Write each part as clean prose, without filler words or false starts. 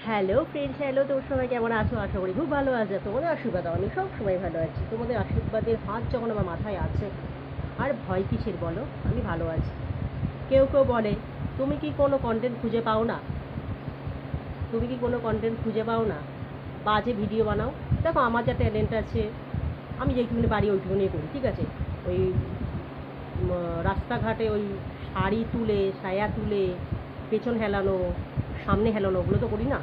Hello friends, hello, তোমরা সবাই কেমন আছো? আশা করি খুব ভালো আছো। তোমাদের আশীর্বাদ আমি সব সময় ভালো আছি। তোমাদের আশীর্বাদের হাত যখন আমার মাথায় আছে, আর ভয় কিসের বলো? আমি ভালো আছি। কেউ কেউ বলে, তুমি কি কোনো কন্টেন্ট খুঁজে পাও না? তুমি কি কোনো কন্টেন্ট খুঁজে পাও না? বাজে ভিডিও বানাও। দেখো, আমার যা ট্যালেন্ট আছে, আমি যেইটুকুনি পারি ওইটুকুনি করি, ঠিক আছে? ওই রাস্তাঘাটে ওই শাড়ি তুলে, সায়া তুলে, পেছন হেলানো, সামনে হেলানো, ওগুলো তো করি না,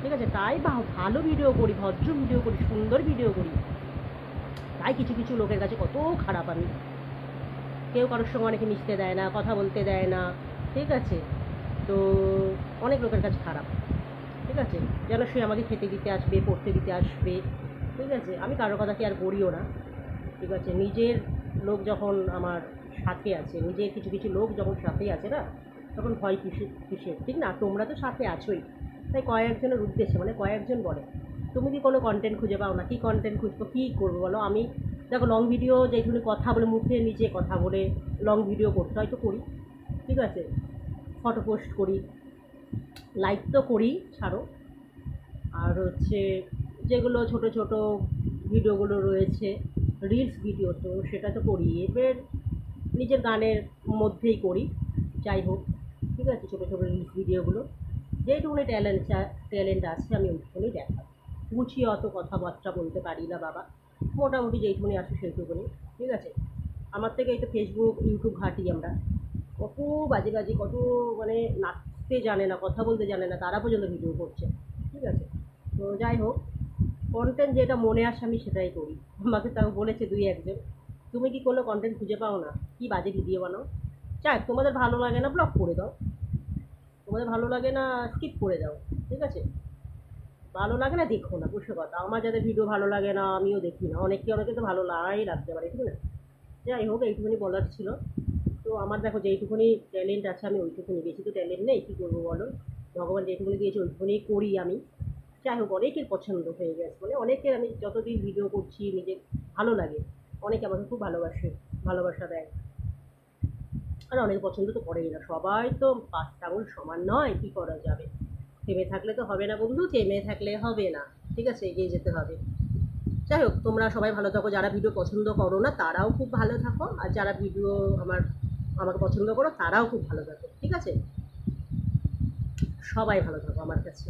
ঠিক আছে? তাই ভালো ভিডিও করি, ভদ্র ভিডিও করি, সুন্দর ভিডিও করি। তাই কিছু কিছু লোকের কাছে কত খারাপ আমি। কেউ কারোর সঙ্গে অনেকে মিশতে দেয় না, কথা বলতে দেয় না, ঠিক আছে? তো অনেক লোকের কাছে খারাপ, ঠিক আছে? যেন সে আমাকে খেতে দিতে আসবে, পড়তে দিতে আসবে, ঠিক আছে? আমি কারোর কথা কি আর করিও না, ঠিক আছে? নিজের লোক যখন আমার সাথে আছে, নিজের কিছু কিছু লোক যখন সাথে আছে না, তখন ভয় কিসের কিসের, ঠিক না? তোমরা তো সাথে আছোই। তাই কয়েকজনের উদ্দেশ্যে, মানে কয়েকজন বলে, তুমি কি কোনো কন্টেন্ট খুঁজে পাও না? কী কন্টেন্ট খুঁজবো, কী করবো বলো? আমি দেখো, লং ভিডিও যেখানে কথা বলে, মুখের নিচে কথা বলে লং ভিডিও করতে হয় তো করি, ঠিক আছে? ফটো পোস্ট করি, লাইক তো করি, ছাড়ো। আর হচ্ছে যেগুলো ছোট ছোট ভিডিওগুলো রয়েছে, রিলস ভিডিও, তো সেটা তো করি। এবার নিজের গানের মধ্যেই করি, যাই হোক, ঠিক আছে? ছোটো ছোটো রিলস ভিডিওগুলো যেইটুকুনি ট্যালেন্ট আছে আমি ওইটুকুনি দেখাই। গুছিয়ে অত কথাবার্তা বলতে পারি না বাবা, মোটামুটি যেইটুকুনি আসে সেইটুকুনি, ঠিক আছে? আমার থেকে এই তো ফেসবুক ইউটিউব ঘাঁটি আমরা, কত বাজে বাজে, কত মানে নাচতে জানে না, কথা বলতে জানে না, তারা পর্যন্ত ভিডিও করছে, ঠিক আছে? তো যাই হোক, কন্টেন্ট যেটা মনে আসে আমি সেটাই করি। আমাকে তাও বলেছে দুই একজন, তুমি কি কোনো কন্টেন্ট খুঁজে পাও না? কি বাজে ভিডিও বানাও। যাক, তোমাদের ভালো লাগে না ব্লক করে দাও, তোমাদের ভালো লাগে না স্কিপ করে দাও, ঠিক আছে? ভালো লাগে না দেখো না, বুঝতে কথা। আমার যাদের ভিডিও ভালো লাগে না আমিও দেখি না, অনেকে তো ভালো নাই লাগতে পারে, ঠিক না? যাই হোক, এইটুকুনি বলার ছিল। তো আমার দেখো যেইটুকুনি ট্যালেন্ট আছে আমি ওইটুকুনি, বেশি তো ট্যালেন্ট নেই, কী করবো বলো? ভগবান যেইটুকুনি দিয়েছে ওইটুকুনি করি আমি। যাই হোক, অনেকের পছন্দ হয়ে গেছে, মানে অনেকের, আমি যতদিন ভিডিও করছি নিজে ভালো লাগে, অনেকে আমাকে খুব ভালোবাসে, ভালোবাসা দেয়। আর অনেকে পছন্দ তো করেই না, সবাই তো পাঁচটা আঙুল সমান নয়, কী করা যাবে? থেমে থাকলে তো হবে না বন্ধু, থেমে থাকলে হবে না, ঠিক আছে? এগিয়ে যেতে হবে। যাই হোক, তোমরা সবাই ভালো থাকো, যারা ভিডিও পছন্দ করো না তারাও খুব ভালো থাকো, আর যারা ভিডিও আমাকে পছন্দ করো তারাও খুব ভালো থাকো, ঠিক আছে? সবাই ভালো থাকো আমার কাছে।